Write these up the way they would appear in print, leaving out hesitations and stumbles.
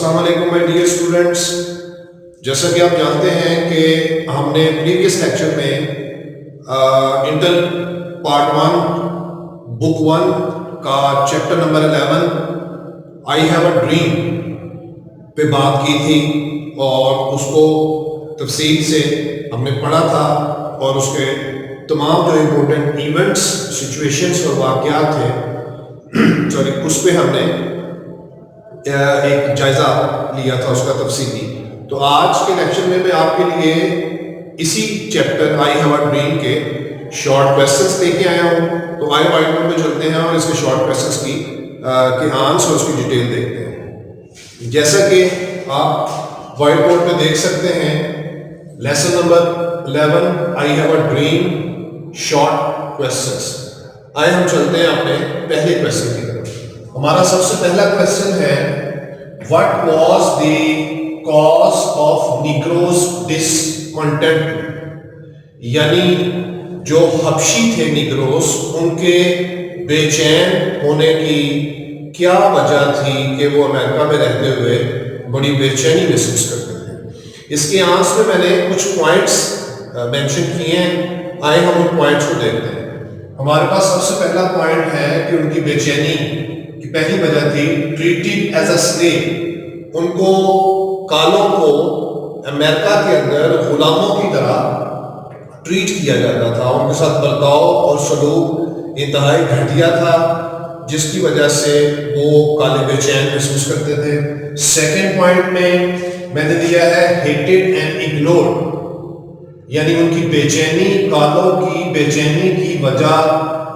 अस्सलाम वालेकुम my dear students. जैसा कि आप जानते हैं कि हमने प्रीवियस लेक्चर में इंटर पार्ट 1 बुक 1 का chapter number 11 I have a dream पे बात की थी और उसको तफसील से हमने पढ़ा था और उसके तमाम जो इम्पोर्टेंट इवेंट्स, सिचुएशंस और वाक़यात थे सॉरी उस पर हमने एक जायज़ा लिया था उसका तफसीली। तो आज के लेक्चर में मैं आपके लिए इसी chapter I have a dream के शॉर्ट क्वेश्चंस लेके आया हूँ। तो आइए व्हाइट बोर्ड पे चलते हैं और इसके शॉर्ट क्वेश्चंस के आंसर उसकी डिटेल देखते हैं। जैसा कि आप व्हाइट बोर्ड पे देख सकते हैं, lesson number 11 I have a dream short questions. आइए हम चलते हैं अपने पहले क्वेश्चन की तरफ। हमारा सबसे पहला क्वेश्चन है, what was the cause of negroes discontent, यानी जो हबशी थे निग्रोस, उनके बेचैन होने की क्या वजह थी कि वो अमेरिका में रहते हुए बड़ी बेचैनी महसूस करते थे। इसके आंसर में मैंने कुछ पॉइंट्स मेंशन किए हैं। आए हम उन पॉइंट्स को देखते हैं। हमारे पास सबसे पहला पॉइंट है कि उनकी बेचैनी की पहली वजह थी ट्रीटेड एज अ स्लेव। उनको कालों को अमेरिका के अंदर गुलामों की तरह ट्रीट किया जाता था। उनके साथ बर्ताव और सलूक इंतहाई घटिया था, जिसकी वजह से वो काले बेचैन महसूस करते थे। सेकेंड पॉइंट में मैंने दिया है हेटेड एंड इग्नोर्ड, यानी उनकी बेचैनी, कालों की बेचैनी की वजह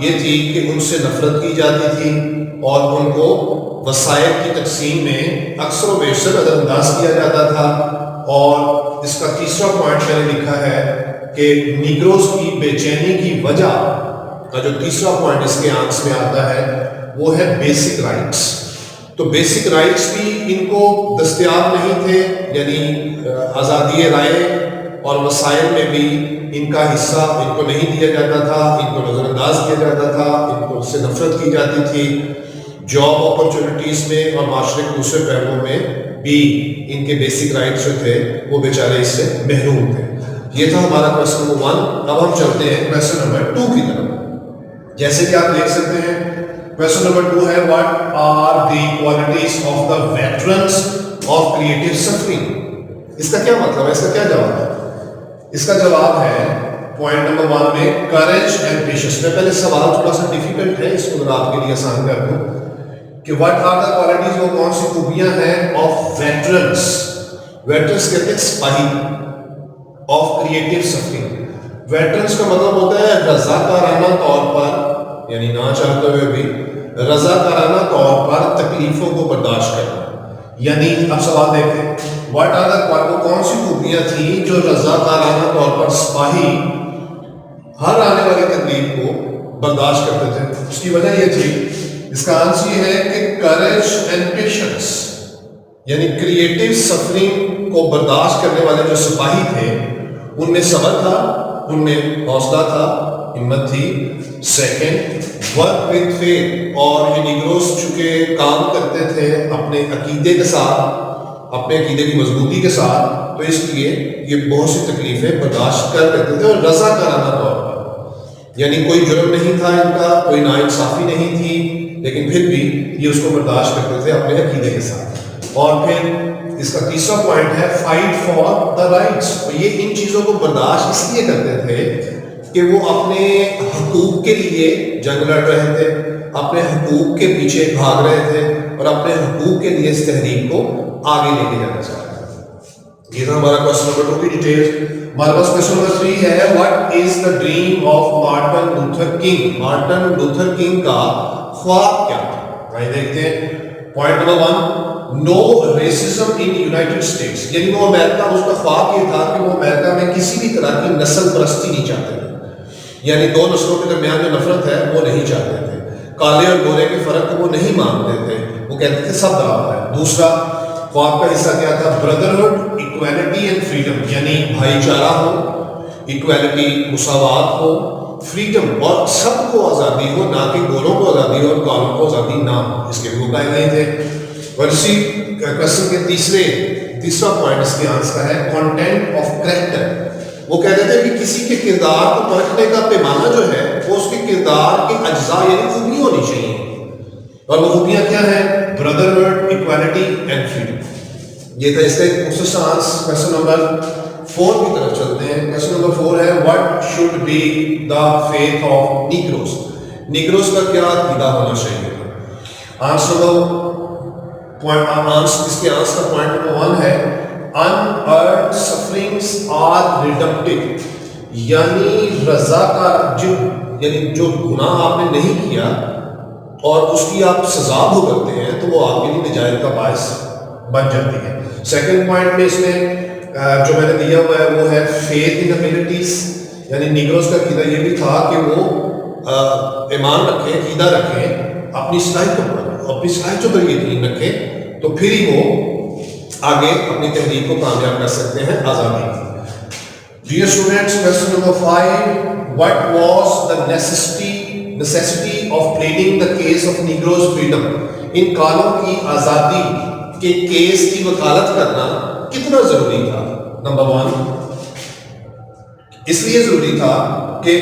ये थी कि उनसे नफरत की जाती थी और उनको वसाइल की तकसीम में अक्सर व बेशतर नजरअंदाज किया जाता था। और इसका तीसरा पॉइंट मैंने लिखा है कि निग्रोस की बेचैनी की वजह का जो तीसरा पॉइंट इसके आंसर में आता है वो है बेसिक राइट्स। तो बेसिक राइट्स भी इनको दस्तयाब नहीं थे, यानी आज़ादी राय और वसाइल में भी इनका हिस्सा इनको नहीं दिया जाता था, इनको नज़रअंदाज किया जाता था, इनको उससे नफरत की जाती थी। जॉब अपॉर्चुनिटीज़ में और माशरे के दूसरे पहलुओं में भी इनके बेसिक राइट्स जो थे वो बेचारे इससे महरूम थे। ये था हमारा क्वेश्चन नंबर 1। अब हम चलते हैं क्वेश्चन नंबर 2 की तरफ। जैसे कि आप देख सकते हैं, क्वेश्चन नंबर 2 है, what are the qualities of the veterans of creative suffering. इसका क्या मतलब है, इसका क्या जवाब है? इसका जवाब है पॉइंट नंबर 1 में करेज एंड पेशेंस। में पहले सवाल थोड़ा सा डिफिकल्ट है, इसको मैं आपके लिए आसान कर दूं कि व्हाट आर द क्वालिटीज, वो कौन सी खूबियां हैं ऑफ वेटरन्स। वेटरन्स कहते हैं सिपाही, ऑफ क्रिएटिव सफरिंग। वेटरन्स का मतलब होता है रजाकाराना तौर पर, यानी ना चाहते हुए भी रजाकाराना तौर पर तकलीफों को बर्दाश्त करना। यानी अब सवाल देखें, व्हाट आर द, वो कौन सी खूबियां थी जो रजाकाराना तौर पर सिपाही हर आने वाली तकलीफ को बर्दाश्त करते थे। उसकी वजह यह थी, इसका आंसर ये है कि करेज एंड पेशेंस, यानी क्रिएटिव सफरिंग को बर्दाश्त करने वाले जो सिपाही थे उनमें सब्र था, उनमें हौसला था, हिम्मत थी। सेकंड, वर्क विद फेथ, और ये निग्रोस चुके काम करते थे अपने अकीदे के साथ, अपने अकीदे की मजबूती के साथ, तो इसलिए ये बहुत सी तकलीफें बर्दाश्त कर लेते थे और रज़ाकाराना तौर पर, यानी कोई जुर्म नहीं था इनका, कोई नाइंसाफ़ी नहीं थी, लेकिन फिर भी ये उसको बर्दाश्त करते थे अपने अकीदे के साथ। और फिर इसका तीसरा पॉइंट है फाइट फॉर द राइट्स। ये इन चीज़ों को बर्दाश्त इसलिए करते थे कि वो अपने हकूक के लिए जंग लड़ रहे थे, अपने हकूक के पीछे भाग रहे थे और अपने हकूक के लिए इस तहरीक को आगे लेके जाना चाहते थे। ये था हमारा क्वेश्चन नंबर 2 की डिटेल्स। हमारे पास क्वेश्चन नंबर 3 है, what is the dream of Martin Luther King. Martin Luther King का ख्वाब क्या था? आइए देखते हैं। Point number 1, no racism in United States, यानी वो अमेरिका, उसका ख्वाब ये था कि वो अमेरिका में किसी भी तरह की नस्ल परस्ती नहीं चाहते थे, यानी दो नस्लों के दरमियान जो नफरत है वो नहीं चाहते थे, काले और गोरे के फर्क को वो नहीं मानते थे, वो कहते थे सब बराबर है। दूसरा ख्वाब का हिस्सा क्या था? ब्रदरहुड, इक्वालिटी एंड फ्रीडम, यानी भाईचारा हो, इक्वालिटी मुसावात हो, फ्रीडम और सबको आज़ादी हो, ना कि गोरों को आज़ादी हो और कालों को आज़ादी ना हो, इसके भी वो कायदे थे। और इसी क्वेश्चन के तीसरा पॉइंट इसके आंसर है कंटेंट ऑफ कैरेक्टर। वो कह रहे थे कि किसी के किरदार को परखने का पैमाना जो है वो उसके किरदार के अज्जा यानी खूबी होनी चाहिए, और वो खूबियां क्या है? Brotherhood, equality and freedom. ये था इसका एक मुख्तसर आंसर। क्वेश्चन नंबर 4 की तरफ चलते हैं। क्वेश्चन नंबर 4 है what should be the faith of negroes. Negroes का क्या अकीदा होना चाहिए? इसके आंसर का पॉइंट नंबर 1 है अनअर्न्ड सफरिंग्स आर रिडम्प्टिव, यानी रजा का यानी जो गुनाह आपने नहीं किया और उसकी आप सजा भुगतते हैं तो वो आपके लिए निजात का बायस बन जाती है। सेकंड पॉइंट में इसमें जो मैंने दिया हुआ है वो है फेथ इन एबिलिटीज, यानी नीग्रोस का कीदा ये भी था कि वो ईमान रखें, कीदा रखें अपनी सलाहियत पर, अपनी सलाहियत पर यकीन रखें, तो फिर ही वो आगे अपनी तहरीक को कामयाब कर सकते हैं आज़ादी। Dear students, question number 5, what was the necessity of pleading the case of negroes freedom. इन कालों की आज़ादी के केस की वकालत करना कितना जरूरी था? नंबर 1, इसलिए जरूरी था कि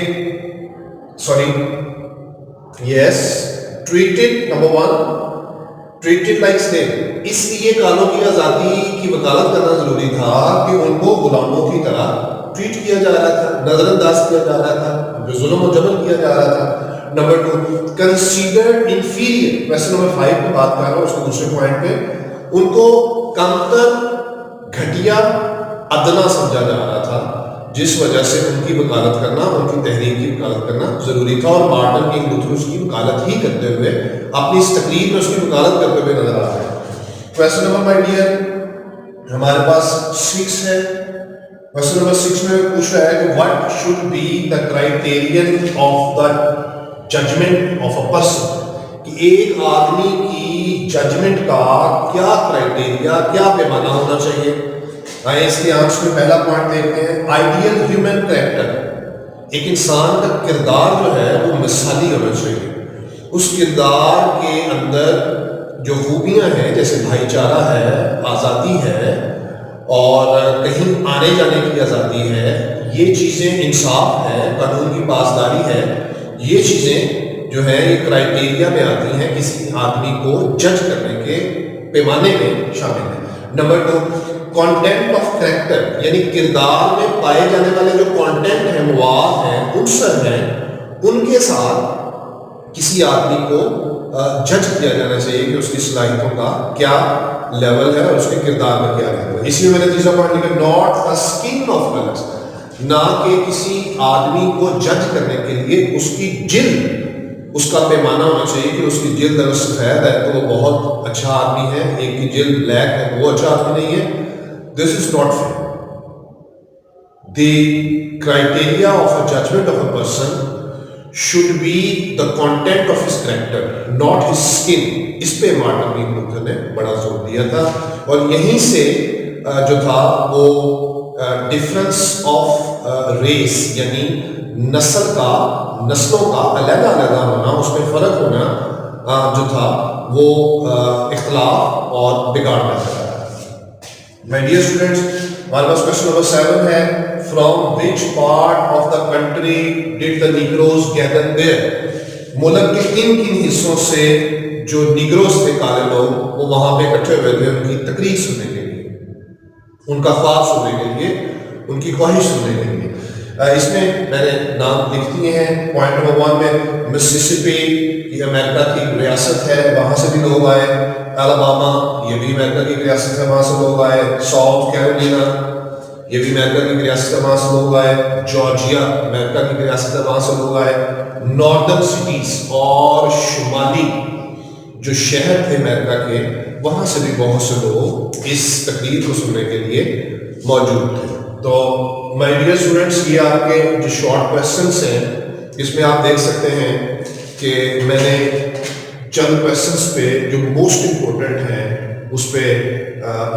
ट्रीटेड लाइक स्लेव, इसलिए कालों की आजादी की वकालत करना जरूरी था कि उनको गुलामों की तरह ट्रीट किया जा रहा था, नजरअंदाज किया जा रहा था, जुल्म और जबर किया जा रहा था। Number 2, considered inferior. Question number 5 पे बात कर रहा हूं, उसके दूसरे पॉइंट पे उनको कमतर, घटिया, अदना समझा जा रहा था, जिस वजह से उनकी वकालत करना, उनकी तहरीक की वकालत करना जरूरी था। और मार्टिन किंग लूथर उसकी वकालत ही करते हुए, अपनी इस तकरीर में उसकी वकालत करते हुए नजर आ रहे हैं। क्वेश्चन नंबर माय डियर हमारे पास 6 है। क्वेश्चन नंबर 6 में पूछ रहा है कि what should be the criterion of the judgement of a person, कि एक आदमी की जजमेंट का क्या क्राइटेरिया, क्या पैमाना होना चाहिए। आइए इसके आंसर में पहला पॉइंट देखते हैं, आइडियल ह्यूमन कैरेक्टर। एक इंसान का किरदार जो है वो मिसाली होना चाहिए। उस किरदार के अंदर जो खूबियां हैं, जैसे भाईचारा है, आज़ादी है और कहीं आने जाने की आज़ादी है, ये चीज़ें, इंसाफ है, कानून की पासदारी है, ये चीज़ें जो है ये क्राइटेरिया में आती हैं, किसी आदमी को जज करने के पैमाने में शामिल है। नंबर 2, कंटेंट ऑफ कैरेक्टर, यानी किरदार में पाए जाने वाले जो कंटेंट हैं, मवाद हैं, उनसर हैं, उनके साथ किसी आदमी को जज किया जाना चाहिए कि उसकी सलाहियतों का क्या लेवल है और उसके किरदार का क्या लेवल है। इसलिए मैंने तीसरा पॉइंट लिखा, not the skin of colours, ना कि किसी आदमी को जज करने के लिए उसकी जिल्द, उसका पैमाना होना चाहिए कि उसकी जिल्द अगर सफेद है तो वो बहुत अच्छा आदमी है, एक की जिल्द ब्लैक है तो वो अच्छा आदमी नहीं है। This is not fair. The criteria of a judgement of a person should be the content of his character, not his skin. इस पे मार्टिन किंग लूथर ने बड़ा जोर दिया था, और यहीं से जो था वो डिफरेंस ऑफ रेस, यानी नस्लों का अलग-अलग होना, उसमें फ़र्क होना जो था वो इख्तिलाफ और बिगाड़ना था। माय डियर स्टूडेंट्स, हमारे पास क्वेश्चन नंबर 7 है, from which part of the country did the negroes gather there. मुल्क के किन किन हिस्सों से जो नीग्रोस थे, काले लोग, वो वहां पे इकट्ठे हुए थे उनकी तकरीर सुनने के लिए, उनका ख्वाब सुनने के लिए, उनकी ख्वाहिश सुनने के लिए। इसमें मैंने नाम लिख दिए हैं। पॉइंट नंबर 1 में मिसिसिपी, ये अमेरिका की रियासत है, वहाँ से भी लोग आए। अलाबामा, ये भी अमेरिका की रियासत है, वहाँ से लोग आए। साउथ कैरोलिना, ये भी अमेरिका की रियासत है, वहाँ से लोग आए। जॉर्जिया, अमेरिका की रियासत है, वहाँ से लोग आए। नॉर्दर्न सिटीज और शुमाली जो शहर थे अमेरिका के, वहाँ से भी बहुत से लोग इस तकरीर को सुनने के लिए मौजूद थे। तो माय डियर स्टूडेंट्स, ये आपके जो शॉर्ट क्वेश्चंस हैं, इसमें आप देख सकते हैं कि मैंने चंद क्वेश्चंस पे जो मोस्ट इम्पोर्टेंट हैं उस पे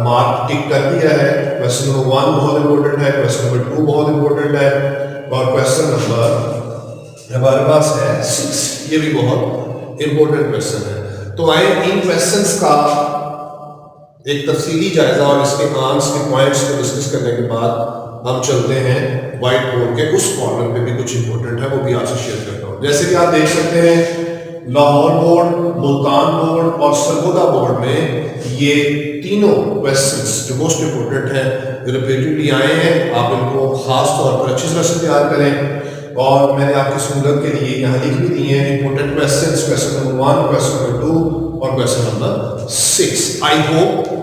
मार्क टिक कर दिया है। क्वेश्चन नंबर 1 बहुत इम्पोर्टेंट है, क्वेश्चन नंबर 2 बहुत इम्पोर्टेंट है, और क्वेश्चन नंबर हमारे पास है 6, ये भी बहुत इम्पोर्टेंट क्वेश्चन है। तो आए इन क्वेश्चंस का एक तफसीली जायजा और इसके आंस के पॉइंट्स को डिस्कस करने के बाद हम चलते हैं व्हाइट बोर्ड के उस कॉर्नर पे भी कुछ इंपॉर्टेंट है, वो भी आपसे शेयर करता हूँ। जैसे कि आप देख सकते हैं लाहौर बोर्ड, मुल्तान बोर्ड और सरगोदा बोर्ड में ये तीनों क्वेश्चंस जो मोस्ट इंपोर्टेंट हैं रिपीटेडली आए हैं। आप इनको खास तौर पर अच्छी तरह से तैयार करें और मैंने आपकी सहूलत के लिए यहाँ लिख भी दिए हैं important questions, question number 1, question number 2 और क्वेश्चन नंबर 6। आई होप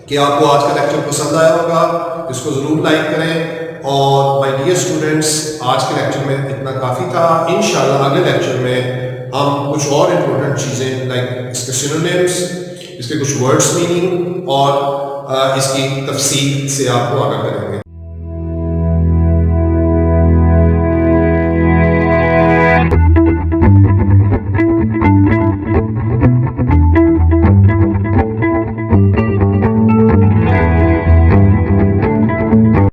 कि आपको आज का लेक्चर पसंद आया होगा, इसको ज़रूर लाइक करें। और माय डियर स्टूडेंट्स, आज के लेक्चर में इतना काफ़ी था। इंशाल्लाह अगले लेक्चर में हम कुछ और इम्पोर्टेंट चीज़ें लाइक इसके सिनोनिम्स, इसके कुछ वर्ड्स मीनिंग और इसकी तफसील से आपको आगाह करेंगे।